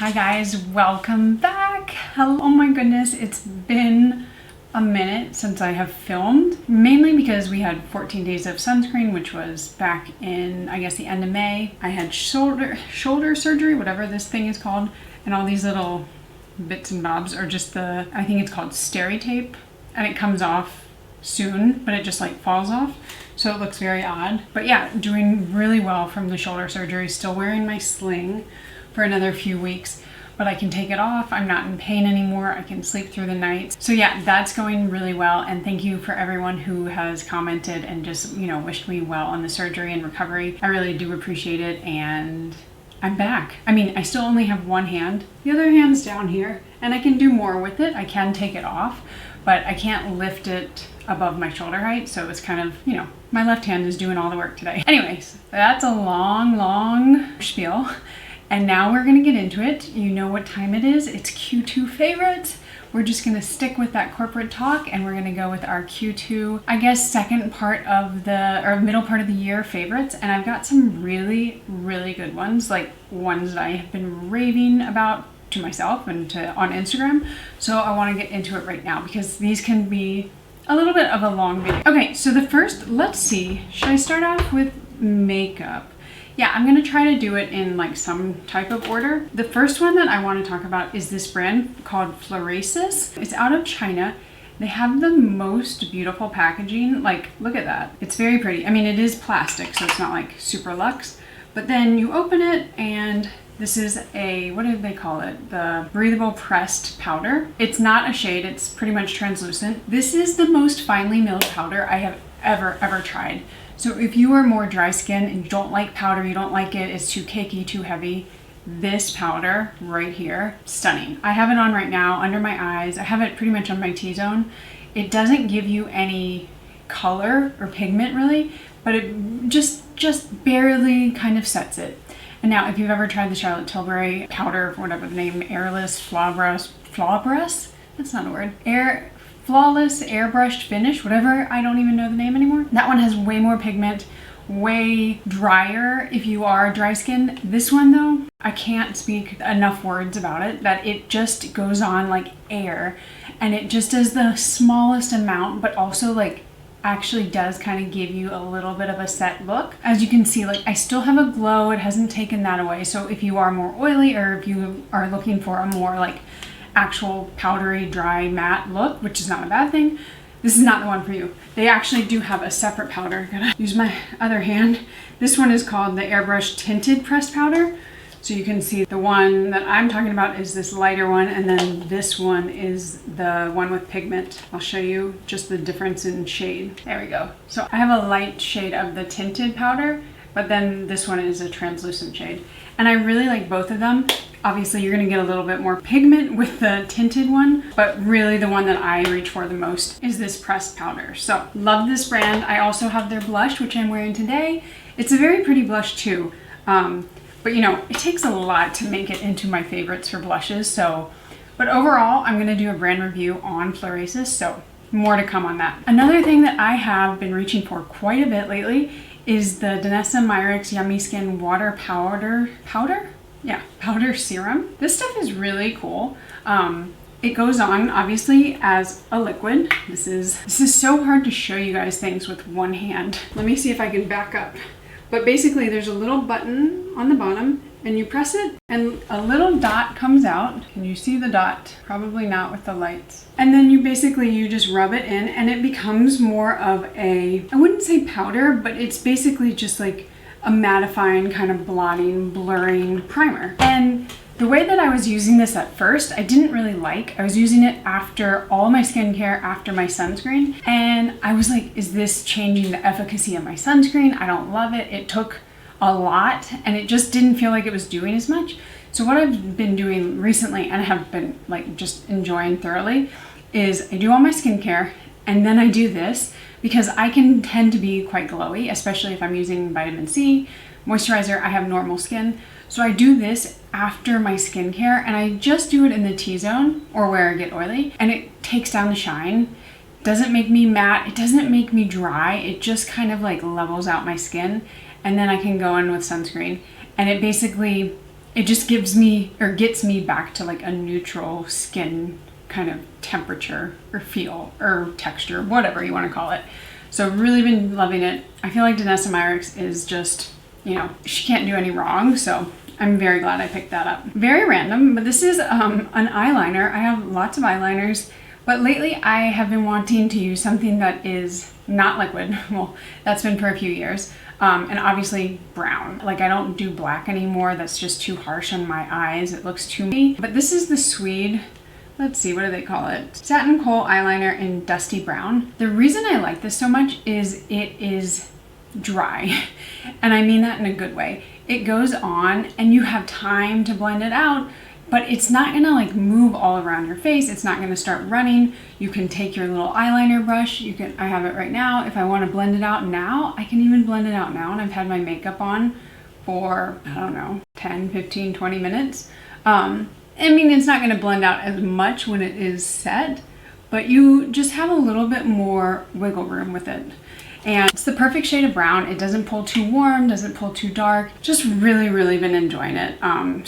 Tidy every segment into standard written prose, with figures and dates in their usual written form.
Hi guys, welcome back. Hello. Oh my goodness, it's been a minute since I have filmed, mainly because we had 14 days of sunscreen, which was back in, I guess, the end of May. I had shoulder surgery, whatever this thing is called, and all these little bits and bobs are just I think it's called steri tape, and it comes off soon, but it just like falls off, so it looks very odd. But yeah, doing really well from the shoulder surgery. Still wearing my sling for another few weeks, but I can take it off. I'm not in pain anymore. I can sleep through the night. So yeah, that's going really well, and thank you for everyone who has commented and just, you know, wished me well on the surgery and recovery. I really do appreciate it, and I'm back. I mean, I still only have one hand. The other hand's down here, and I can do more with it. I can take it off, but I can't lift it above my shoulder height, so it's kind of, you know, my left hand is doing all the work today. Anyways, that's a long spiel. And now we're gonna get into it. You know what time it is. It's Q2 favorites. We're just gonna stick with that corporate talk, and we're gonna go with our Q2, I guess, second part of middle part of the year favorites. And I've got some really good ones, like ones that I have been raving about to myself and on Instagram. So I wanna get into it right now because these can be a little bit of a long video. Okay, so the first, let's see, should I start off with makeup? Yeah, I'm gonna try to do it in like some type of order. The first one that I want to talk about is this brand called Florasis. It's out of China. They have the most beautiful packaging. Like, look at that. It's very pretty. I mean, it is plastic, so it's not like super luxe. But then you open it, and this is a, what do they call it? The Breathable pressed powder. It's not a shade, it's pretty much translucent. This is the most finely milled powder I have ever tried. So if you are more dry skin and you don't like powder, you don't like it, it's too cakey, too heavy, this powder right here, stunning. I have it on right now under my eyes. I have it pretty much on my T-zone. It doesn't give you any color or pigment really, but it just barely kind of sets it. And now if you've ever tried the Charlotte Tilbury powder, whatever the name, Flawless, that's not a word, Flawless Airbrushed finish, whatever, I don't even know the name anymore. That one has way more pigment, way drier if you are dry skin. This one though, I can't speak enough words about it, that it just goes on like air, and it just does the smallest amount, but also like actually does kind of give you a little bit of a set look. As you can see, like I still have a glow, it hasn't taken that away. So if you are more oily, or if you are looking for a more like actual powdery, dry, matte look, which is not a bad thing, this is not the one for you. They actually do have a separate powder. I'm gonna use my other hand. This one is called the Airbrushed Tinted Pressed Powder. So you can see the one that I'm talking about is this lighter one, and then this one is the one with pigment. I'll show you just the difference in shade. There we go. So I have a light shade of the tinted powder, but then this one is a translucent shade. And I really like both of them. Obviously you're gonna get a little bit more pigment with the tinted one, but really the one that I reach for the most is this pressed powder. So love this brand. I also have their blush, which I'm wearing today. It's a very pretty blush too. But you know, it takes a lot to make it into my favorites for blushes. So, but overall, I'm gonna do a brand review on Florasis, so more to come on that. Another thing that I have been reaching for quite a bit lately is the Danessa Myricks Yummy Skin Water Powder Serum. This stuff is really cool. It goes on obviously as a liquid. This is so hard to show you guys things with one hand. Let me see if I can back up. But basically there's a little button on the bottom, and you press it and a little dot comes out. Can you see the dot? Probably not with the lights. And then you just rub it in, and it becomes more of a, I wouldn't say powder, but it's basically just like a mattifying kind of blotting, blurring primer. And the way that I was using this at first, I didn't really like. I was using it after all my skincare, after my sunscreen, and I was like, is this changing the efficacy of my sunscreen? I don't love it. It took a lot, and it just didn't feel like it was doing as much. So what I've been doing recently, and have been like just enjoying thoroughly, is I do all my skincare, and then I do this, because I can tend to be quite glowy, especially if I'm using vitamin C, moisturizer. I have normal skin. So I do this after my skincare, and I just do it in the T-zone or where I get oily, and it takes down the shine. Doesn't make me matte, it doesn't make me dry, it just kind of like levels out my skin, and then I can go in with sunscreen. And it basically it just gives me, or gets me back to like a neutral skin kind of temperature or feel or texture, whatever you want to call it. So really been loving it. I feel like Danessa Myricks is just, you know, she can't do any wrong. So I'm very glad I picked that up. Very random, but this is an eyeliner. I have lots of eyeliners, but lately I have been wanting to use something that is not liquid. Well, that's been for a few years. And obviously brown. Like I don't do black anymore. That's just too harsh on my eyes. It looks too me. But this is the Sweed, let's see, what do they call it? Satin Kohl eyeliner in dusty brown. The reason I like this so much is it is dry. And I mean that in a good way. It goes on and you have time to blend it out, but it's not gonna like move all around your face. It's not gonna start running. You can take your little eyeliner brush. I have it right now. If I wanna blend it out now, I can even blend it out now. And I've had my makeup on for, I don't know, 10, 15, 20 minutes. I mean, it's not gonna blend out as much when it is set, but you just have a little bit more wiggle room with it. And it's the perfect shade of brown. It doesn't pull too warm, doesn't pull too dark. Just really been enjoying it.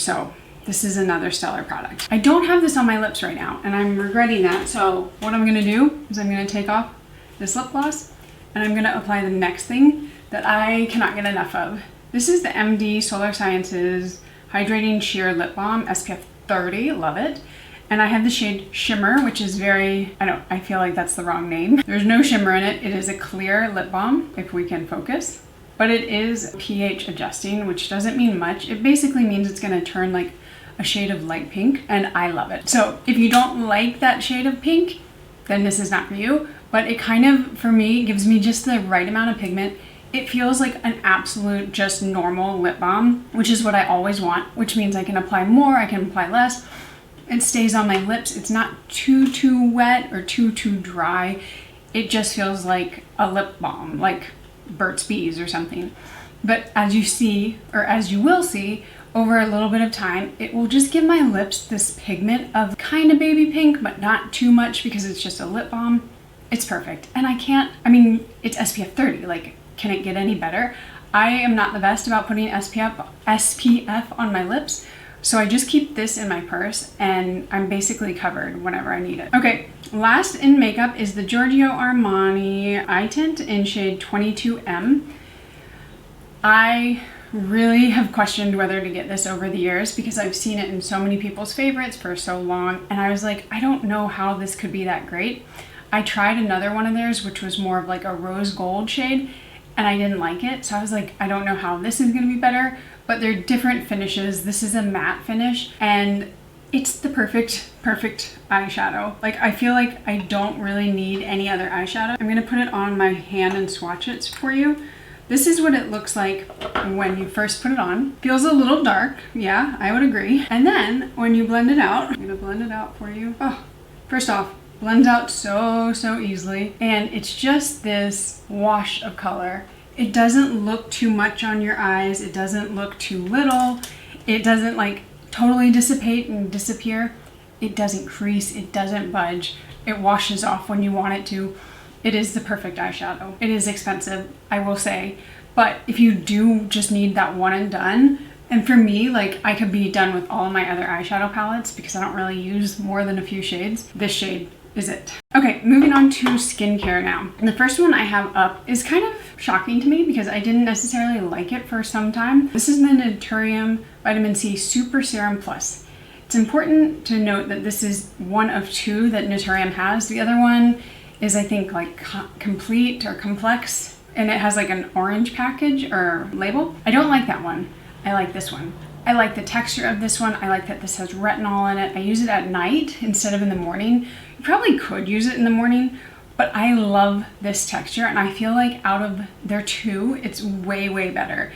So this is another stellar product. I don't have this on my lips right now and I'm regretting that. So what I'm gonna do is I'm gonna take off this lip gloss and I'm gonna apply the next thing that I cannot get enough of. This is the MD SolarSciences Hydrating Sheer Lip Balm, SPF 30, love it. And I have the shade Shimmer, which is very, I feel like that's the wrong name. There's no shimmer in it. It is a clear lip balm, if we can focus. But it is pH adjusting, which doesn't mean much. It basically means it's gonna turn like a shade of light pink, and I love it. So if you don't like that shade of pink, then this is not for you. But it kind of, for me, gives me just the right amount of pigment. It feels like an absolute, just normal lip balm, which is what I always want, which means I can apply more, I can apply less. It stays on my lips. It's not too wet or too dry. It just feels like a lip balm, like Burt's Bees or something. But as you see, or as you will see, over a little bit of time, it will just give my lips this pigment of kind of baby pink, but not too much because it's just a lip balm. It's perfect. And I mean, it's SPF 30, like, can it get any better? I am not the best about putting SPF on my lips. So I just keep this in my purse and I'm basically covered whenever I need it. Okay, last in makeup is the Giorgio Armani Eye Tint in shade 22M. I really have questioned whether to get this over the years because I've seen it in so many people's favorites for so long, and I was like, I don't know how this could be that great. I tried another one of theirs, which was more of like a rose gold shade, and I didn't like it. So I was like, I don't know how this is gonna be better. But they're different finishes. This is a matte finish and it's the perfect eyeshadow. Like I feel like I don't really need any other eyeshadow. I'm gonna put it on my hand and swatch it for you. This is what it looks like when you first put it on. Feels a little dark, yeah, I would agree. And then when you blend it out, I'm gonna blend it out for you. Oh, first off, blends out so easily. And it's just this wash of color. It doesn't look too much on your eyes. It doesn't look too little. It doesn't like totally dissipate and disappear. It doesn't crease. It doesn't budge. It washes off when you want it to. It is the perfect eyeshadow. It is expensive, I will say. But if you do just need that one and done, and for me, like I could be done with all of my other eyeshadow palettes because I don't really use more than a few shades. This shade is it. Okay, moving on to skincare now. And the first one I have up is kind of shocking to me because I didn't necessarily like it for some time. This is the Naturium Vitamin C Super Serum Plus. It's important to note that this is one of two that Naturium has. The other one is I think like complete or complex, and it has like an orange package or label. I don't like that one. I like this one. I like the texture of this one. I like that this has retinol in it. I use it at night instead of in the morning. You probably could use it in the morning, but I love this texture and I feel like out of their two, it's way better.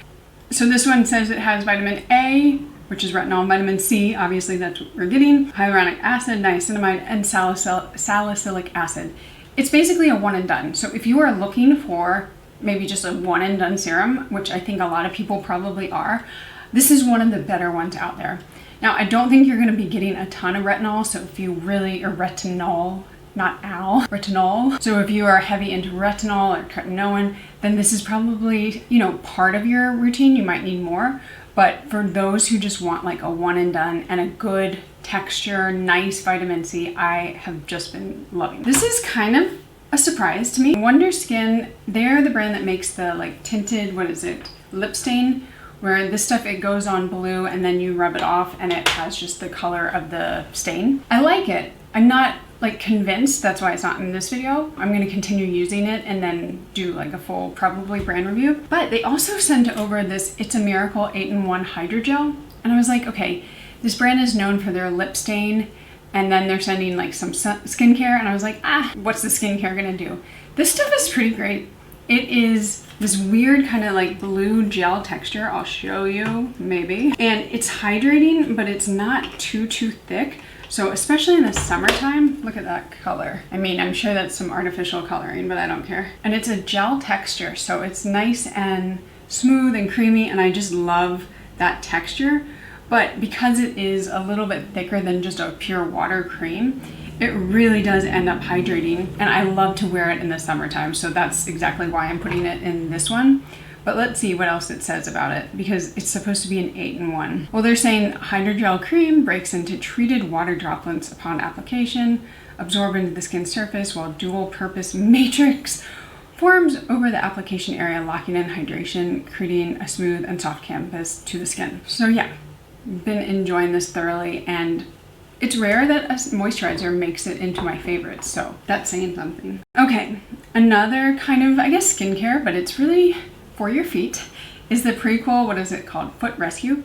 So this one says it has vitamin A, which is retinol, vitamin C, obviously that's what we're getting, hyaluronic acid, niacinamide, and salicylic acid. It's basically a one and done. So if you are looking for maybe just a one and done serum, which I think a lot of people probably are, this is one of the better ones out there. Now, I don't think you're gonna be getting a ton of retinol, so if you really, or retinol, not retinol. So if you are heavy into retinol or tretinoin, then this is probably, you know, part of your routine. You might need more, But for those who just want like a one and done and a good texture, nice vitamin C, I have just been loving. This is kind of a surprise to me. WonderSkin, they're the brand that makes the like tinted, what is it, lip stain, where this stuff, it goes on blue and then you rub it off and it has just the color of the stain. I like it. I'm not like convinced, that's why it's not in this video. I'm gonna continue using it and then do like a full probably brand review. But they also sent over this It's a Miracle 8-in-1 Hydrogel. And I was like, okay, this brand is known for their lip stain, and then they're sending like some skincare, and I was like, what's the skincare gonna do? This stuff is pretty great. It is this weird kind of like blue gel texture. I'll show you maybe. And it's hydrating, but it's not too thick. So especially in the summertime, look at that color. I mean, I'm sure that's some artificial coloring, but I don't care. And it's a gel texture, so it's nice and smooth and creamy, and I just love that texture. But because it is a little bit thicker than just a pure water cream, it really does end up hydrating, and I love to wear it in the summertime, so that's exactly why I'm putting it in this one. But let's see what else it says about it, because it's supposed to be an 8-in-1. Well, they're saying hydrogel cream breaks into treated water droplets upon application, absorb into the skin surface, while dual purpose matrix forms over the application area, locking in hydration, creating a smooth and soft canvas to the skin. So yeah, been enjoying this thoroughly, and it's rare that a moisturizer makes it into my favorites, so that's saying something. Okay, another kind of, I guess, skincare, but it's really for your feet, is the Prequel, what is it called? Foot Rescue.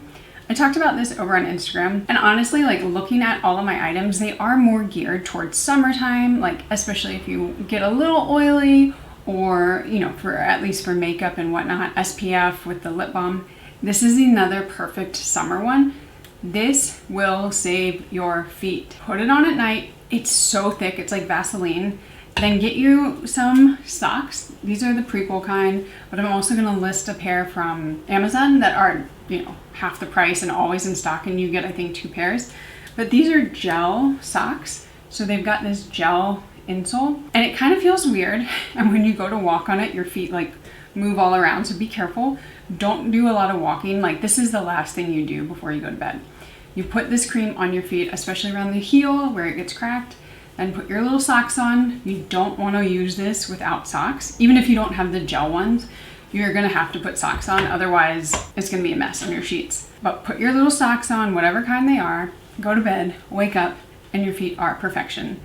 I talked about this over on Instagram, and honestly, like looking at all of my items, they are more geared towards summertime, like especially if you get a little oily, or, you know, for at least for makeup and whatnot, SPF with the lip balm. This is another perfect summer one. This will save your feet. Put it on at night. It's so thick, it's like Vaseline. Then get you some socks. These are the Prequel kind, but I'm also gonna list a pair from Amazon that are, you know, half the price and always in stock, and you get, I think, 2 pairs. But these are gel socks, so they've got this gel insole, and it kind of feels weird, and when you go to walk on it, your feet like move all around, so be careful. Don't do a lot of walking. Like, this is the last thing you do before you go to bed. You put this cream on your feet, especially around the heel where it gets cracked, and put your little socks on. You don't want to use this without socks. Even if you don't have the gel ones, you're gonna have to put socks on, otherwise it's gonna be a mess on your sheets. But put your little socks on, whatever kind they are, go to bed, wake up, and your feet are perfection.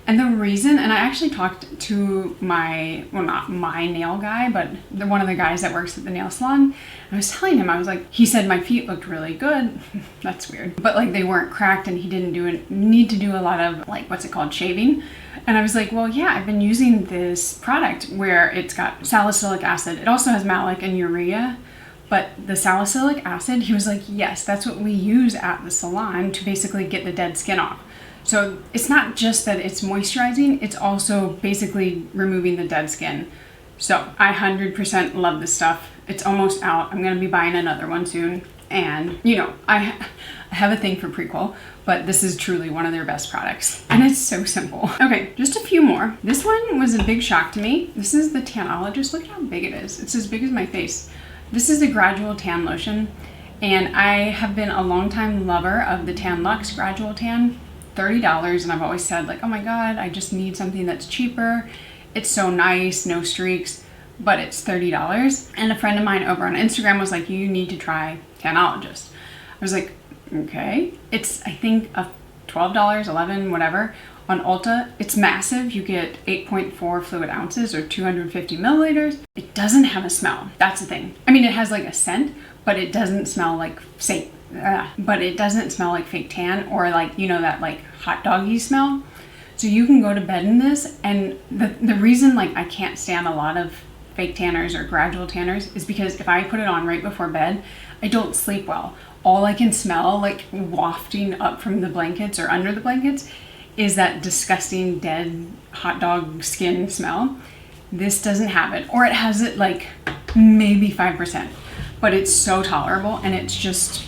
And the reason, and I actually talked to my, well, not my nail guy, but one of the guys that works at the nail salon. I was telling him, I was like, he said my feet looked really good. That's weird. But like they weren't cracked, and he didn't need to do a lot of like, what's it called, shaving. And I was like, well, yeah, I've been using this product where it's got salicylic acid. It also has malic and urea. But the salicylic acid, he was like, yes, that's what we use at the salon to basically get the dead skin off. So it's not just that it's moisturizing, it's also basically removing the dead skin. So I 100% love this stuff. It's almost out. I'm gonna be buying another one soon. And you know, I have a thing for Prequel, but this is truly one of their best products. And it's so simple. Okay, just a few more. This one was a big shock to me. This is the Tanologist. Look how big it is. It's as big as my face. This is the Gradual Tan Lotion. And I have been a longtime lover of the Tanologist Gradual Tan. $30, and I've always said like, oh my god, I just need something that's cheaper. It's so nice, no streaks, but it's $30. And a friend of mine over on Instagram was like, you need to try Tanologist. I was like, okay. It's, I think, a $12, $11, whatever. On Ulta, it's massive. You get 8.4 fluid ounces or 250 milliliters. It doesn't have a smell. That's the thing. I mean, it has like a scent, but it doesn't smell like fake. But it doesn't smell like fake tan, or like, you know, that like hot doggy smell. So you can go to bed in this, and the reason like I can't stand a lot of fake tanners or gradual tanners is because if I put it on right before bed, I don't sleep well. All I can smell like wafting up from the blankets or under the blankets is that disgusting dead hot dog skin smell. This doesn't have it, or it has it like maybe 5%, but it's so tolerable, and it's just,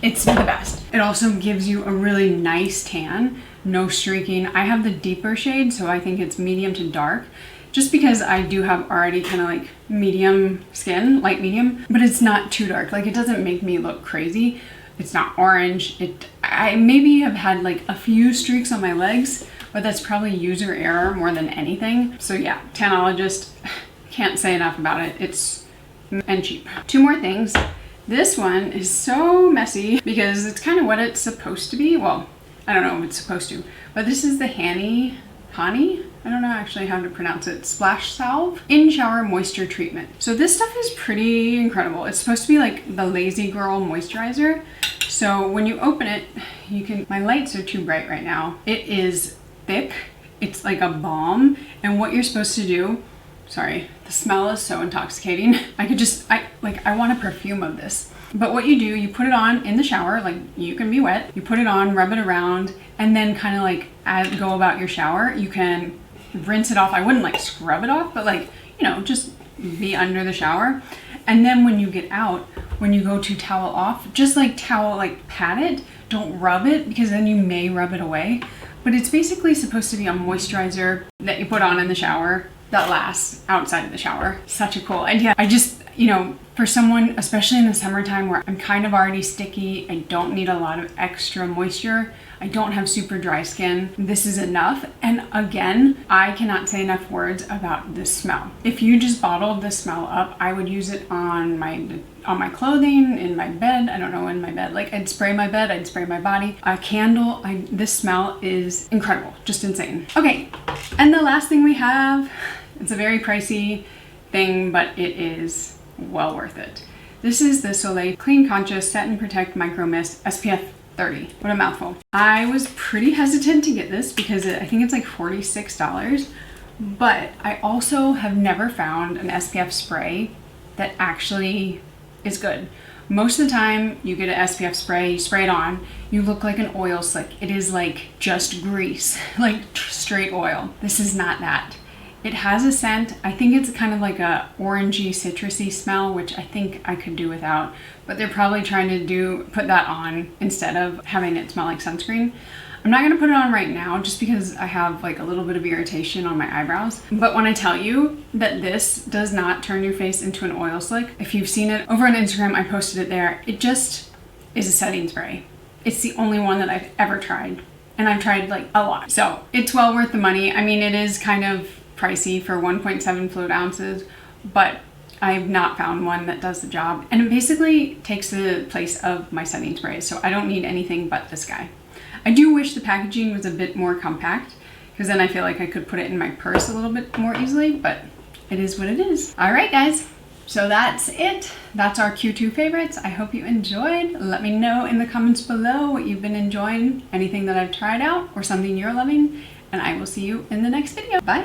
it's the best. It also gives you a really nice tan, no streaking. I have the deeper shade, so I think it's medium to dark. just because I do have already kind of like medium skin, light medium, but it's not too dark. Like it doesn't make me look crazy. It's not orange. I maybe have had like a few streaks on my legs, but that's probably user error more than anything. So yeah, Tanologist, can't say enough about it. It's and cheap. Two more things. This one is so messy because it's kind of what it's supposed to be. Well, I don't know if it's supposed to, but this is the Hanni, I don't know actually how to pronounce it, Splash Salve In Shower Moisture Treatment. So this stuff is pretty incredible. It's supposed to be like the lazy girl moisturizer. So when you open it, you can, my lights are too bright right now. It is thick. It's like a balm. And what you're supposed to do, sorry, the smell is so intoxicating. I want a perfume of this. But what you do, you put it on in the shower, like you can be wet, you put it on, rub it around, and then kind of like as go about your shower. You can rinse it off. I wouldn't like scrub it off, but like, you know, just be under the shower. And then when you get out, when you go to towel off, just like towel, like pat it, don't rub it because then you may rub it away. But it's basically supposed to be a moisturizer that you put on in the shower that lasts outside of the shower. Such a cool idea. I just, you know, for someone, especially in the summertime where I'm kind of already sticky, I don't need a lot of extra moisture, I don't have super dry skin, this is enough. And again, I cannot say enough words about this smell. If you just bottled this smell up, I would use it on my clothing, in my bed, I don't know, in my bed. Like I'd spray my bed, I'd spray my body. A candle, this smell is incredible, just insane. Okay, and the last thing we have, it's a very pricey thing, but it is well worth it. This is the Soleil Clean Conscious Satin Protect Micro Mist SPF 30. What a mouthful. I was pretty hesitant to get this because I think it's like $46, but I also have never found an SPF spray that actually is good. Most of the time you get an SPF spray, you spray it on, you look like an oil slick. It is like just grease, like straight oil. This is not that. It has a scent. I think it's kind of like a orangey, citrusy smell, which I think I could do without, but they're probably trying to put that on instead of having it smell like sunscreen. I'm not gonna put it on right now just because I have like a little bit of irritation on my eyebrows. But when I tell you that this does not turn your face into an oil slick, if you've seen it over on Instagram, I posted it there. It just is a setting spray. It's the only one that I've ever tried, and I've tried like a lot. So it's well worth the money. I mean, it is kind of pricey for 1.7 fluid ounces, but I've not found one that does the job. And it basically takes the place of my setting spray, so I don't need anything but this guy. I do wish the packaging was a bit more compact, because then I feel like I could put it in my purse a little bit more easily, but it is what it is. All right, guys. So that's it. That's our Q2 favorites. I hope you enjoyed. Let me know in the comments below what you've been enjoying, anything that I've tried out or something you're loving, and I will see you in the next video. Bye.